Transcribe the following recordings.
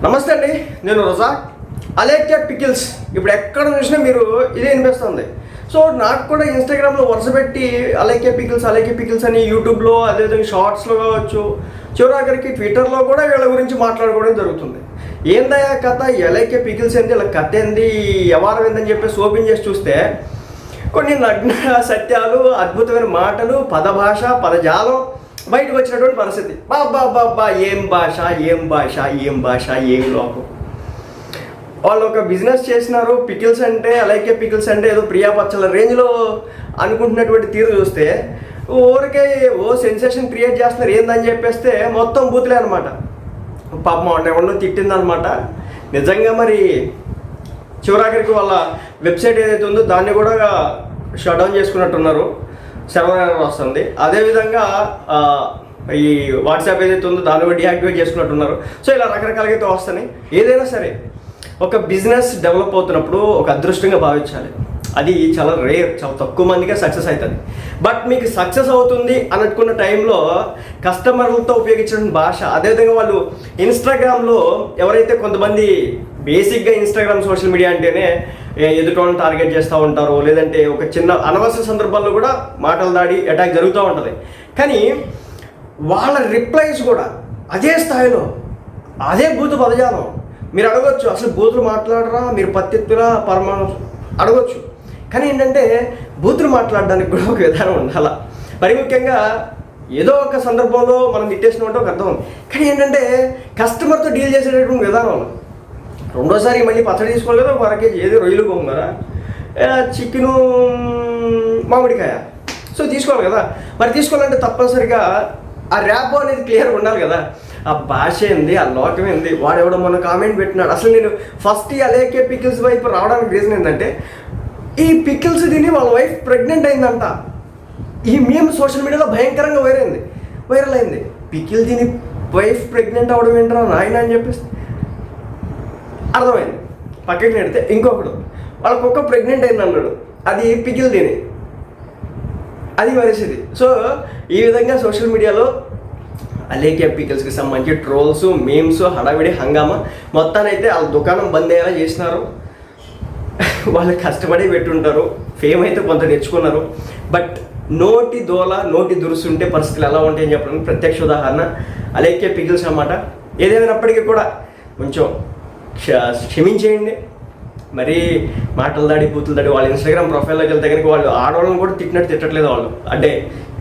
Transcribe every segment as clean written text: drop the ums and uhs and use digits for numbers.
నమస్తే అండి, నేను రోజా. అలేఖ్య పికిల్స్ ఇప్పుడు ఎక్కడ చూసినా మీరు ఇదే వినిపిస్తుంది. సో నాకు కూడా ఇన్స్టాగ్రామ్లో వరుస పెట్టి అలేఖ్య పికిల్స్ అని యూట్యూబ్లో, అదేవిధంగా షార్ట్స్లో కావచ్చు, చివరాఖరికి ట్విట్టర్లో కూడా వీళ్ళ గురించి మాట్లాడుకోవడం జరుగుతుంది. ఏందయ్యా కథ, అలేఖ్య పికిల్స్ ఏంటి, ఇలా కథ ఏంది, వ్యవహారం ఏందని చెప్పేసి ఓపెన్ చేసి చూస్తే కొన్ని నగ్న సత్యాలు, అద్భుతమైన మాటలు, పదభాష, పదజాలం బయటకు వచ్చినటువంటి పరిస్థితి. బాబా ఏం భాష, ఏం లోకం. వాళ్ళు ఒక బిజినెస్ చేసినారు. పికిల్స్ అంటే, అలేఖ్య పికిల్స్ అంటే ఏదో ప్రియాపచ్చల రేంజ్లో అనుకుంటున్నటువంటి తీరు చూస్తే ఊరికే సెన్సేషన్ క్రియేట్ చేస్తున్నారు. ఏందని చెప్పేస్తే మొత్తం బూతులే అనమాట. పాపం ఎవరినో తిట్టిందనమాట. నిజంగా మరి చివరాఖరికి వాళ్ళ వెబ్సైట్ ఏదైతే ఉందో దాన్ని కూడా షట్ డౌన్ చేసుకున్నట్టున్నారు. సర్వర్ ఎర్రర్ వస్తుంది. అదేవిధంగా ఈ వాట్సాప్ ఏదైతే ఉందో దాన్ని కూడా డియాక్టివేట్ చేసుకున్నట్టున్నారు. సో ఇలా రకరకాలుగా అయితే వస్తున్నాయి. ఏదైనా సరే ఒక బిజినెస్ డెవలప్ అవుతున్నప్పుడు ఒక అదృష్టంగా భావించాలి. అది చాలా రేర్, చాలా తక్కువ మందికే సక్సెస్ అవుతుంది. బట్ మీకు సక్సెస్ అవుతుంది అనుకున్న టైంలో కస్టమర్లతో ఉపయోగించిన భాష, అదేవిధంగా వాళ్ళు ఇన్స్టాగ్రామ్లో ఎవరైతే కొంతమంది బేసిక్గా ఇన్స్టాగ్రామ్ సోషల్ మీడియా అంటేనే ఎదుటోళ్ళని టార్గెట్ చేస్తూ ఉంటారు, లేదంటే ఒక చిన్న అనవసర సందర్భాల్లో కూడా మాటల దాడి, అటాక్ జరుగుతూ ఉంటుంది. కానీ వాళ్ళ రిప్లైస్ కూడా అదే స్థాయిలో, అదే బూతు పదజాలం. మీరు అడగొచ్చు, అసలు బూతులు మాట్లాడరా మీరు, పత్తిత్తురా పరమాణు అడగొచ్చు. కానీ ఏంటంటే బూతులు మాట్లాడడానికి కూడా ఒక విధానం ఉండాలి. మరి ముఖ్యంగా ఏదో ఒక సందర్భంలో మనం తిట్టేసినట్టు ఒక అర్థం ఉంది. కానీ ఏంటంటే కస్టమర్తో డీల్ చేసేటటువంటి విధానం. రెండోసారి మళ్ళీ పచ్చడి తీసుకోవాలి కదా, ఒక కేజీ ఏదో రొయ్యలు గోంగూర, చికెను, మామిడికాయ, సో తీసుకోవాలి కదా. మరి తీసుకోవాలంటే తప్పనిసరిగా ఆ ర్యాప్ అనేది క్లియర్గా ఉండాలి కదా. ఆ భాష ఏంది, ఆ లోకం ఏంది. వాడెవడో మొన్న కామెంట్ పెట్టినాడు. అసలు నేను ఫస్ట్ ఈ అలేఖ్య పికిల్స్ వైపు రావడానికి రీజన్ ఏంటంటే, ఈ పికిల్స్ తిని వాళ్ళ వైఫ్ ప్రెగ్నెంట్ అయిందంట. ఈ మేము సోషల్ మీడియాలో భయంకరంగా వైరల్ అయింది. పికిల్ తిని వైఫ్ ప్రెగ్నెంట్ అవ్వడం ఏంటరా నాయన అని చెప్పేసి అర్థమైంది. పక్కకి నెడితే ఇంకొకడు వాళ్ళ కుక్క ప్రెగ్నెంట్ అయింది అన్నాడు. అది పికిల్ తిని, అది పరిస్థితి. సో ఈ విధంగా సోషల్ మీడియాలో అలేఖ్య పికిల్స్కి సంబంధించి ట్రోల్స్, మీమ్స్, హడావిడి హంగామా మొత్తానైతే వాళ్ళ దుకాణం బంద్ అయ్యేలా చేసినారు. వాళ్ళు కష్టపడి పెట్టుంటారు, ఫేమ్ అయితే కొంత తెచ్చుకున్నారు. బట్ నోటి దోల, నోటి దురుసుంటే పరిస్థితులు ఎలా ఉంటాయని చెప్పడానికి ప్రత్యక్ష ఉదాహరణ అలేఖ్య పికిల్స్ అన్నమాట. ఏదేమైనప్పటికీ కూడా కొంచెం క్షమించేయండి. మరీ మాటలు దాడి, బూతులు దాడి. వాళ్ళ ఇన్స్టాగ్రామ్ ప్రొఫైల్లోకి వెళ్తే కనుక వాళ్ళు ఆడవాళ్ళని కూడా తిట్టట్లేదు. వాళ్ళు అంటే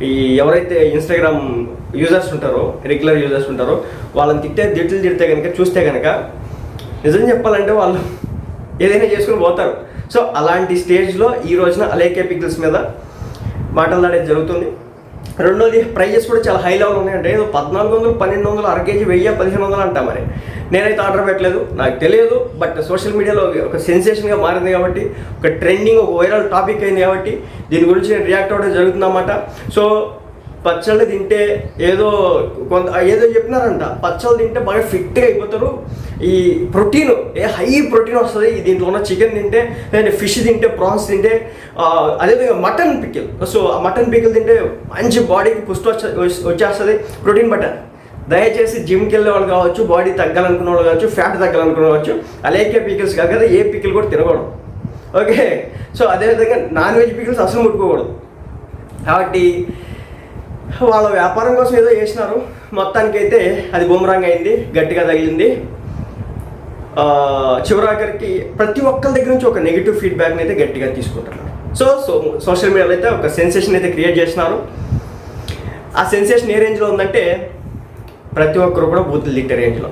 ఈ ఎవరైతే ఇన్స్టాగ్రామ్ యూజర్స్ ఉంటారో, రెగ్యులర్ యూజర్స్ ఉంటారో, వాళ్ళని తిడితే కనుక చూస్తే కనుక నిజం చెప్పాలంటే వాళ్ళు ఏదైనా చేసుకుని పోతారు. సో అలాంటి స్టేజ్లో ఈ రోజున అలేఖ్య పికిల్స్ మీద మాటలు దాడేది జరుగుతుంది. రెండోది, ప్రైజెస్ కూడా చాలా హై లెవెల్ ఉన్నాయంటే. ఏదో 1400, 1200, అర కేజీ 1000, 1500 అంటా. మరి నేనైతే ఆర్డర్ పెట్టలేదు, నాకు తెలియదు. బట్ సోషల్ మీడియాలో ఒక సెన్సేషన్గా మారింది కాబట్టి, ఒక ట్రెండింగ్, ఒక వైరల్ టాపిక్ అయింది కాబట్టి దీని గురించి నేను రియాక్ట్ అవ్వడం జరుగుతుందన్నమాట. సో పచ్చళ్ళు తింటే ఏదో చెప్పినారంట, పచ్చళ్ళు తింటే బాగా ఫిట్గా అయిపోతారు, ఈ ప్రోటీన్ హై ప్రోటీన్ వస్తుంది దీంట్లో ఉన్న. చికెన్ తింటే, లేదంటే ఫిష్ తింటే, ప్రాన్స్ తింటే, అదేవిధంగా మటన్ పికిల్. సో ఆ మటన్ పికిల్ తింటే మంచి బాడీకి పుష్టి వచ్చేస్తుంది, ప్రోటీన్ బటర్. దయచేసి జిమ్కి వెళ్ళే వాళ్ళు కావచ్చు, బాడీ తగ్గాలనుకున్న వాళ్ళు కావచ్చు, ఫ్యాట్ తగ్గాలనుకున్న కావచ్చు, అలేఖ్య పికిల్స్ కాదు కదా, ఏ పికిల్ కూడా తినకూడదు. ఓకే. సో అదేవిధంగా నాన్ వెజ్ పికిల్స్ అసలు ముట్టుకోకూడదు. కాబట్టి వాళ్ళ వ్యాపారం కోసం ఏదో చేసినారు. మొత్తానికైతే అది బూమరాంగ్ అయింది, గట్టిగా తగిలింది. చివరాఖరికి ప్రతి ఒక్కరి దగ్గర నుంచి ఒక నెగిటివ్ ఫీడ్బ్యాక్ని అయితే గట్టిగా తీసుకుంటున్నారు. సో సోషల్ మీడియాలో అయితే ఒక సెన్సేషన్ అయితే క్రియేట్ చేసినారు. ఆ సెన్సేషన్ ఏ రేంజ్లో ఉందంటే ప్రతి ఒక్కరు కూడా బూతులు తిట్టే రేంజ్లో.